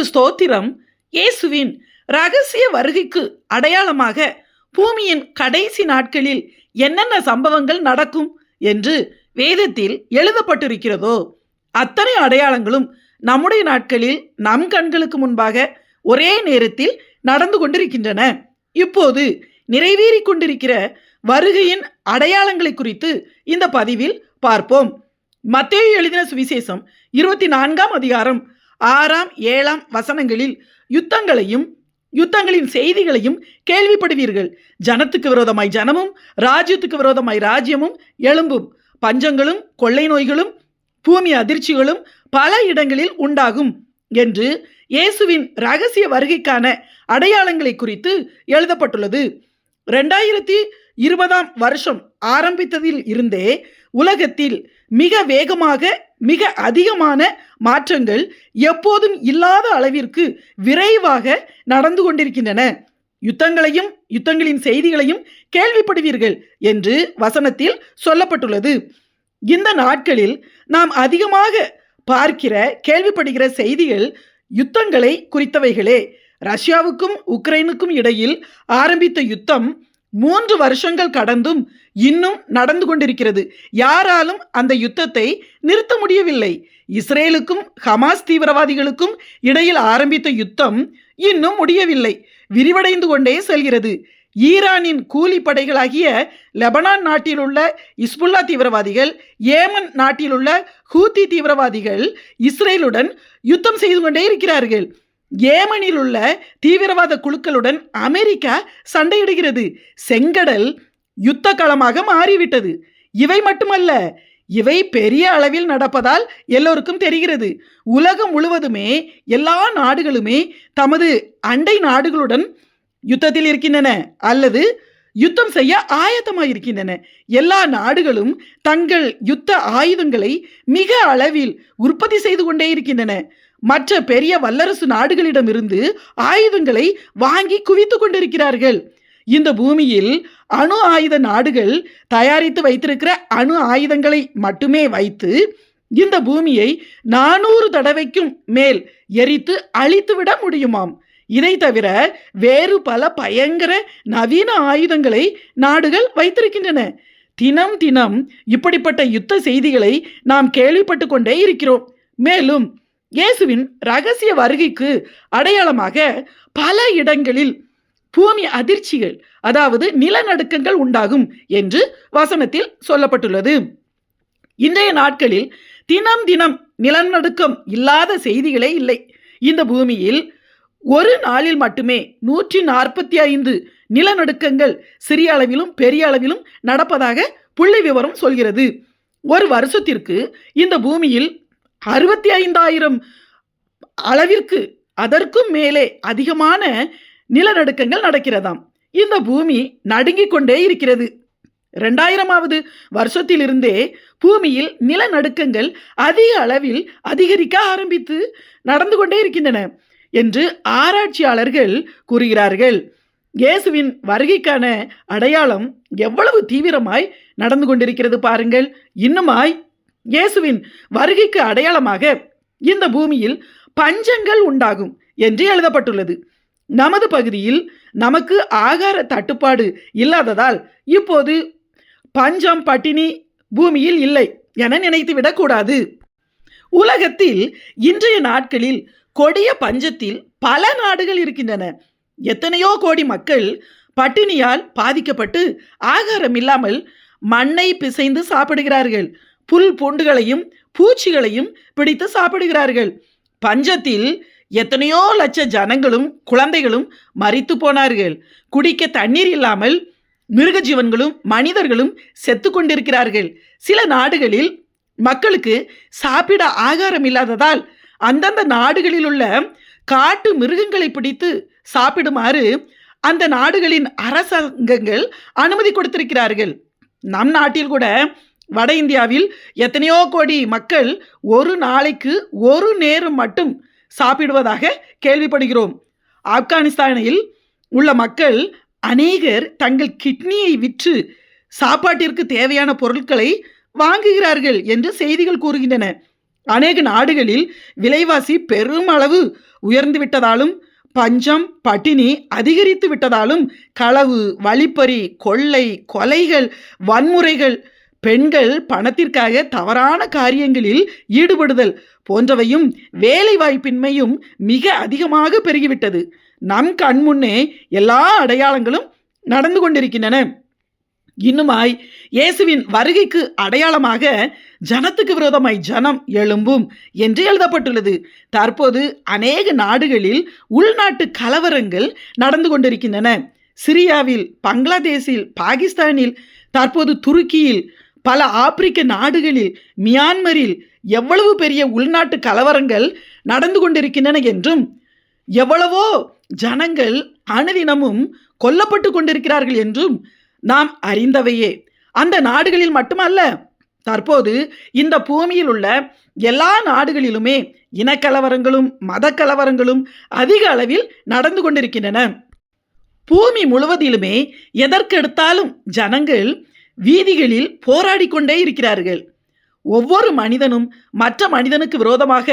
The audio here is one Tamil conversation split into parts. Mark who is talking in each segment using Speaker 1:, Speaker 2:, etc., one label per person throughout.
Speaker 1: ஸ்தோத்திரம். இயேசுவின் ரகசிய வருகைக்கு அடையாளமாக பூமியின் கடைசி நாட்களில் என்னென்ன சம்பவங்கள் நடக்கும் என்று வேதத்தில் எழுதப்பட்டிருக்கிறதோ அத்தனை அடையாளங்களும் நம்முடைய நாட்களில் நம் கண்களுக்கு முன்பாக ஒரே நேரத்தில் நடந்து கொண்டிருக்கின்றன. இப்போது நிறைவேறிக் கொண்டிருக்கிற வருகையின் அடையாளங்களை குறித்து இந்த பதிவில் பார்ப்போம். மத்தேயு எழுதின சுவிசேஷம் 24ஆம் அதிகாரம் 6ஆம் 7ஆம் வசனங்களில் யுத்தங்களின் செய்திகளையும் கேள்விப்படுவீர்கள். ஜனத்துக்கு விரோதமாய் ஜனமும் ராஜ்யத்துக்கு விரோதமாய் ராஜ்யமும் எழும்பும். பஞ்சங்களும் கொள்ளை நோய்களும் பூமி அதிர்ச்சிகளும் பல இடங்களில் உண்டாகும் என்று இயேசுவின் ரகசிய வருகைக்கான அடையாளங்களை குறித்து எழுதப்பட்டுள்ளது. 2020ஆம் வருஷம் ஆரம்பித்ததில் இருந்தே உலகத்தில் மிக வேகமாக மிக அதிகமான மாற்றங்கள் எப்போதும் இல்லாத அளவிற்கு விரைவாக நடந்து கொண்டிருக்கின்றன. யுத்தங்களின் செய்திகளையும் கேள்விப்படுவீர்கள் என்று வசனத்தில் சொல்லப்பட்டுள்ளது. இந்த நாட்களில் நாம் அதிகமாக பார்க்கிற கேள்விப்படுகிற செய்திகள் யுத்தங்களை குறித்தவைகளே. ரஷ்யாவுக்கும் உக்ரைனுக்கும் இடையில் ஆரம்பித்த யுத்தம் 3 வருஷங்கள் கடந்தும் இன்னும் நடந்து கொண்டிருக்கிறது. யாராலும் அந்த யுத்தத்தை நிறுத்த முடியவில்லை. இஸ்ரேலுக்கும் ஹமாஸ் தீவிரவாதிகளுக்கும் இடையில் ஆரம்பித்த யுத்தம் இன்னும் முடியவில்லை, விரிவடைந்து கொண்டே செல்கிறது. ஈரானின் கூலி படைகளாகிய லெபனான் நாட்டில் உள்ள இஸ்புல்லா தீவிரவாதிகள், ஏமன் நாட்டில் உள்ள ஹூத்தி தீவிரவாதிகள் இஸ்ரேலுடன் யுத்தம் செய்து கொண்டே இருக்கிறார்கள். ஏமனில் உள்ள தீவிரவாத குழுக்களுடன் அமெரிக்கா சண்டையிடுகிறது. செங்கடல் யுத்த களமாக மாறிவிட்டது. இவை மட்டுமல்ல, இவை பெரிய அளவில் நடப்பதால் எல்லோருக்கும் தெரிகிறது. உலகம் முழுவதுமே எல்லா நாடுகளுமே தமது அண்டை நாடுகளுடன் யுத்தத்தில் இருக்கின்றன அல்லது யுத்தம் செய்ய ஆயத்தமாயிருக்கின்றன. எல்லா நாடுகளும் தங்கள் யுத்த ஆயுதங்களை மிக அளவில் உற்பத்தி செய்து கொண்டே இருக்கின்றன. மற்ற பெரிய வல்லரசு நாடுகளிடமிருந்து ஆயுதங்களை வாங்கி குவித்து கொண்டிருக்கிறார்கள். இந்த பூமியில் அணு ஆயுத நாடுகள் தயாரித்து வைத்திருக்கிற அணு ஆயுதங்களை மட்டுமே வைத்து இந்த பூமியை 400 தடவைக்கும் மேல் எரித்து அழித்துவிட முடியுமாம். இதை தவிர வேறு பல பயங்கர நவீன ஆயுதங்களை நாடுகள் வைத்திருக்கின்றன. தினம் தினம் இப்படிப்பட்ட யுத்த செய்திகளை நாம் கேள்விப்பட்டு கொண்டே இருக்கிறோம். மேலும் இயேசுவின் ரகசிய வருகைக்கு அடையாளமாக பல இடங்களில் பூமி அதிர்ச்சிகள், அதாவது நிலநடுக்கங்கள் உண்டாகும் என்று வசனத்தில் சொல்லப்பட்டுள்ளது. இன்றைய நாட்களில் தினம் தினம் நிலநடுக்கம் இல்லாத செய்திகளே இல்லை. இந்த பூமியில் ஒரு நாளில் மட்டுமே 145 நிலநடுக்கங்கள் சிறிய அளவிலும் பெரிய அளவிலும் நடப்பதாக புள்ளி விவரம் சொல்கிறது. ஒரு வருஷத்திற்கு இந்த பூமியில் 65,000 அளவிற்கு அதற்கும் மேலே அதிகமான நிலநடுக்கங்கள் நடக்கிறதாம். இந்த பூமி நடுங்கிக் கொண்டே இருக்கிறது. 2000ஆவது வருஷத்திலிருந்தே பூமியில் நிலநடுக்கங்கள் அதிக அளவில் அதிகரிக்க ஆரம்பித்து நடந்து கொண்டே இருக்கின்றன என்று ஆராய்ச்சியாளர்கள் கூறுகிறார்கள். இயேசுவின் வருகைக்கான அடையாளம் எவ்வளவு தீவிரமாய் நடந்து கொண்டிருக்கிறது பாருங்கள். இன்னுமாய் இயேசுவின் வருகைக்கு அடையாளமாக இந்த பூமியில் பஞ்சங்கள் உண்டாகும் என்று எழுதப்பட்டுள்ளது. நமது பகுதியில் நமக்கு ஆகார தட்டுப்பாடு இல்லாததால் இப்போது பஞ்சம் பட்டினி பூமியில் இல்லை என நினைத்துவிடக்கூடாது. உலகத்தில் இன்றைய நாட்களில் கொடிய பஞ்சத்தில் பல நாடுகள் இருக்கின்றன. எத்தனையோ கோடி மக்கள் பட்டினியால் பாதிக்கப்பட்டு ஆகாரம் இல்லாமல் மண்ணை பிசைந்து சாப்பிடுகிறார்கள். புல் பூண்டுகளையும் பூச்சிகளையும் பிடித்து சாப்பிடுகிறார்கள். பஞ்சத்தில் எத்தனையோ லட்ச ஜனங்களும் குழந்தைகளும் மரித்து போனார்கள். குடிக்க தண்ணீர் இல்லாமல் மிருக ஜீவன்களும் மனிதர்களும் செத்து கொண்டிருக்கிறார்கள். சில நாடுகளில் மக்களுக்கு சாப்பிட ஆகாரம் இல்லாததால் அந்தந்த நாடுகளில் உள்ள காட்டு மிருகங்களை பிடித்து சாப்பிடுமாறு அந்த நாடுகளின் அரசாங்கங்கள் அனுமதி கொடுத்திருக்கிறார்கள். நம் நாட்டில் கூட வட இந்தியாவில் எத்தனையோ கோடி மக்கள் ஒரு நாளைக்கு ஒரு நேரம் மட்டும் சாப்பிடுவதாக கேள்விப்படுகிறோம். ஆப்கானிஸ்தானில் உள்ள மக்கள் அநேகர் தங்கள் கிட்னியை விற்று சாப்பாட்டிற்கு தேவையான பொருட்களை வாங்குகிறார்கள் என்று செய்திகள் கூறுகின்றன. அநேக நாடுகளில் விலைவாசி பெருமளவு உயர்ந்து விட்டதாலும் பஞ்சம் பட்டினி அதிகரித்து விட்டதாலும் களவு, வழிப்பறி, கொள்ளை, கொலைகள், வன்முறைகள், பெண்கள் பணத்திற்காக தவறான காரியங்களில் ஈடுபடுதல் போன்றவையும் வேலை வாய்ப்பின்மையும் மிக அதிகமாக பெருகிவிட்டது. நம் கண்முன்னே எல்லா அடையாளங்களும் நடந்து கொண்டிருக்கின்றன. இன்னுமாய் இயேசுவின் வருகைக்கு அடையாளமாக ஜனத்துக்கு விரோதமாய் ஜனம் எழும்பும் என்று எழுதப்பட்டுள்ளது. தற்போது அநேக நாடுகளில் உள்நாட்டு கலவரங்கள் நடந்து கொண்டிருக்கின்றன. சிரியாவில், பங்களாதேஷில், பாகிஸ்தானில், தற்போது துருக்கியில், பல ஆப்பிரிக்க நாடுகளில், மியான்மரில் எவ்வளவு பெரிய உள்நாட்டு கலவரங்கள் நடந்து கொண்டிருக்கின்றன என்றும் எவ்வளவோ ஜனங்கள் அனுதினமும் கொல்லப்பட்டு கொண்டிருக்கிறார்கள் என்றும் நாம் அறிந்தவையே. அந்த நாடுகளில் மட்டுமல்ல, தற்போது இந்த பூமியில் உள்ள எல்லா நாடுகளிலுமே இனக்கலவரங்களும் மத கலவரங்களும் அதிக அளவில் நடந்து கொண்டிருக்கின்றன. பூமி முழுவதிலுமே எதற்கெடுத்தாலும் ஜனங்கள் வீதிகளில் போராடி கொண்டே இருக்கிறார்கள். ஒவ்வொரு மனிதனும் மற்ற மனிதனுக்கு விரோதமாக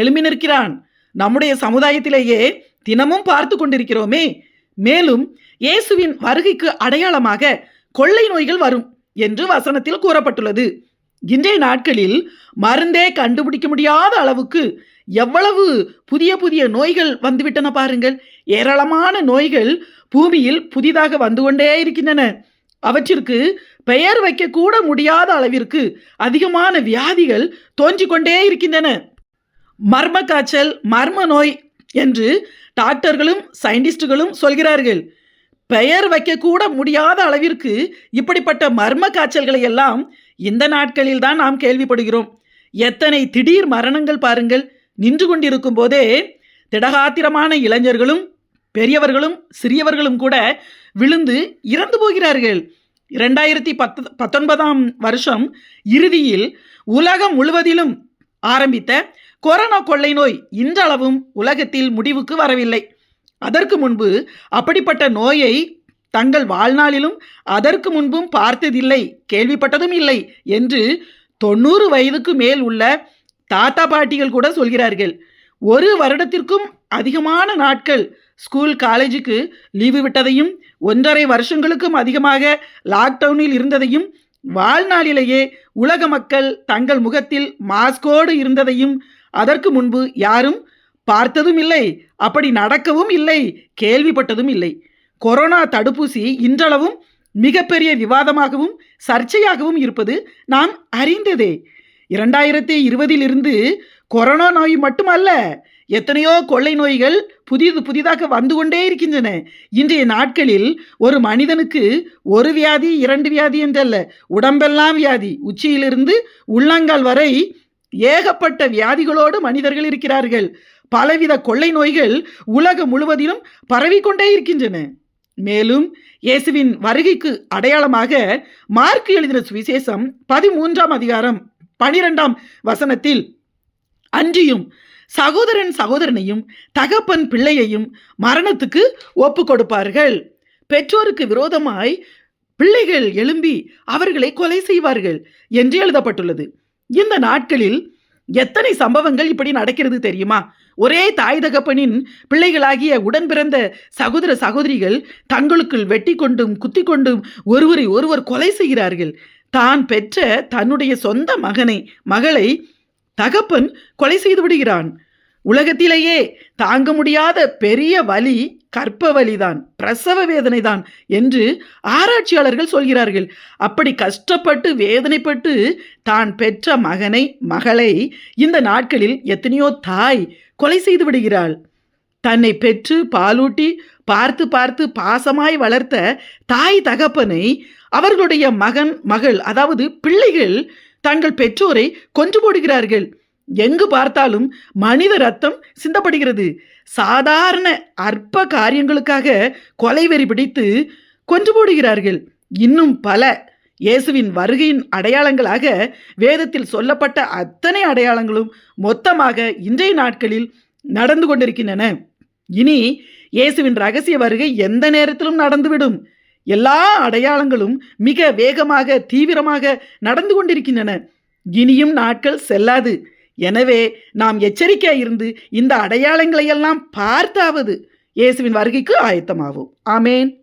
Speaker 1: எழும்பி நிற்கிறான். நம்முடைய சமுதாயத்திலேயே தினமும் பார்த்து கொண்டிருக்கிறோமே. மேலும் இயேசுவின் வருகைக்கு அடையாளமாக கொள்ளை நோய்கள் வரும் என்று வசனத்தில் கூறப்பட்டுள்ளது. இன்றைய நாட்களில் மருந்தே கண்டுபிடிக்க முடியாத அளவுக்கு எவ்வளவு புதிய புதிய நோய்கள் வந்துவிட்டன பாருங்கள். ஏராளமான நோய்கள் பூமியில் புதிதாக வந்து கொண்டே இருக்கின்றன. அவற்றிற்கு பெயர் வைக்கக்கூட முடியாத அளவிற்கு அதிகமான வியாதிகள் தோன்றிக் கொண்டே இருக்கின்றன. மர்ம காய்ச்சல், மர்ம நோய் என்று டாக்டர்களும் சயின்டிஸ்டுகளும் சொல்கிறார்கள். பெயர் வைக்கக்கூட முடியாத அளவிற்கு இப்படிப்பட்ட மர்ம காய்ச்சல்களை எல்லாம் இந்த நாட்களில் தான் நாம் கேள்விப்படுகிறோம். எத்தனை திடீர் மரணங்கள் பாருங்கள். நின்று கொண்டிருக்கும் போதே திடகாத்திரமான இளைஞர்களும் பெரியவர்களும் சிறியவர்களும் கூட விழுந்து இறந்து போகிறார்கள். 2019 வருஷம் இறுதியில் உலகம் முழுவதிலும் ஆரம்பித்த கொரோனா கொள்ளை நோய் இன்றளவும் உலகத்தில் முடிவுக்கு வரவில்லை. அதற்கு முன்பு அப்படிப்பட்ட நோயை தங்கள் வாழ்நாளிலும் அதற்கு முன்பும் பார்த்ததில்லை, கேள்விப்பட்டதும் இல்லை என்று 90 வயதுக்கு மேல் உள்ள தாத்தா பாட்டிகள் கூட சொல்கிறார்கள். ஒரு வருடத்திற்கும் அதிகமான நாட்கள் ஸ்கூல் காலேஜுக்கு லீவு விட்டதையும் 1.5 வருஷங்களுக்கும் அதிகமாக லாக்டவுனில் இருந்ததையும் வாழ்நாளிலேயே உலக மக்கள் தங்கள் முகத்தில் மாஸ்கோடு இருந்ததையும் அதற்கு முன்பு யாரும் பார்த்ததும் இல்லை, அப்படி நடக்கவும் இல்லை, கேள்விப்பட்டதும் இல்லை. கொரோனா தடுப்பூசி இன்றளவும் மிகப்பெரிய விவாதமாகவும் சர்ச்சையாகவும் இருப்பது நாம் அறிந்ததே. 2020 இருந்து கொரோனா நோய் மட்டுமல்ல, எத்தனையோ கொள்ளை நோய்கள் புதிதாக வந்து கொண்டே இருக்கின்றன. இன்றைய நாட்களில் ஒரு மனிதனுக்கு ஒரு வியாதி 2 வியாதி என்றல்ல, உடம்பெல்லாம் வியாதி, உச்சியிலிருந்து உள்ளங்கால் வரை ஏகப்பட்ட வியாதிகளோடு மனிதர்கள் இருக்கிறார்கள். பலவித கொள்ளை நோய்கள் உலகம் முழுவதிலும் பரவிக்கொண்டே இருக்கின்றன. மேலும் இயேசுவின் வருகைக்கு அடையாளமாக மார்க் எழுதின சுவிசேஷம் 13ஆம் அதிகாரம் 12ஆம் வசனத்தில், அன்றியும் சகோதரன் சகோதரனையும் தகப்பன் பிள்ளையையும் மரணத்துக்கு ஒப்பு கொடுப்பார்கள். பெற்றோருக்கு விரோதமாய் பிள்ளைகள் எழும்பி அவர்களை கொலை செய்வார்கள் என்று எழுதப்பட்டுள்ளது. இந்த நாட்களில் எத்தனை சம்பவங்கள் இப்படி நடக்கிறது தெரியுமா? ஒரே தாய் தகப்பனின் பிள்ளைகளாகிய உடன் பிறந்த சகோதர சகோதரிகள் தங்களுக்குள் வெட்டி கொண்டும் குத்தி கொண்டும் ஒருவரை ஒருவர் கொலை செய்கிறார்கள். தான் பெற்ற தன்னுடைய சொந்த மகளை தகப்பன் கொலை செய்து விடுகிறான். உலகத்திலேயே தாங்க முடியாத பெரிய வலி கற்ப வலிதான், பிரசவ வேதனைதான் என்று ஆராய்ச்சியாளர்கள் சொல்கிறார்கள். அப்படி கஷ்டப்பட்டு வேதனைப்பட்டு தான் பெற்ற மகளை இந்த நாட்களில் எத்தனையோ தாய் கொலை செய்து விடுகிறாள். தன்னை பெற்று பாலூட்டி பார்த்து பார்த்து பாசமாய் வளர்த்த தாய் தகப்பனை அவர்களுடைய மகள் அதாவது பிள்ளைகள் தங்கள் பெற்றோரை கொன்று போடுகிறார்கள். எங்கு பார்த்தாலும் மனித ரத்தம் சிந்தப்படுகிறது. சாதாரண அற்ப காரியங்களுக்காக கொலை வெறி பிடித்து கொன்று போடுகிறார்கள். இன்னும் பல இயேசுவின் வருகையின் அடையாளங்களாக வேதத்தில் சொல்லப்பட்ட அத்தனை அடையாளங்களும் மொத்தமாக இன்றைய நாட்களில் நடந்து கொண்டிருக்கின்றன. இனி இயேசுவின் ரகசிய வருகை எந்த நேரத்திலும் நடந்துவிடும். எல்லா அடையாளங்களும் மிக வேகமாக தீவிரமாக நடந்து கொண்டிருக்கின்றன. இனியும் நாட்கள் செல்லாது. எனவே நாம் எச்சரிக்கையாக இருந்து இந்த அடையாளங்களை எல்லாம் பார்த்தாவது இயேசுவின் வருகைக்கு ஆயத்தமாவோம். ஆமேன்.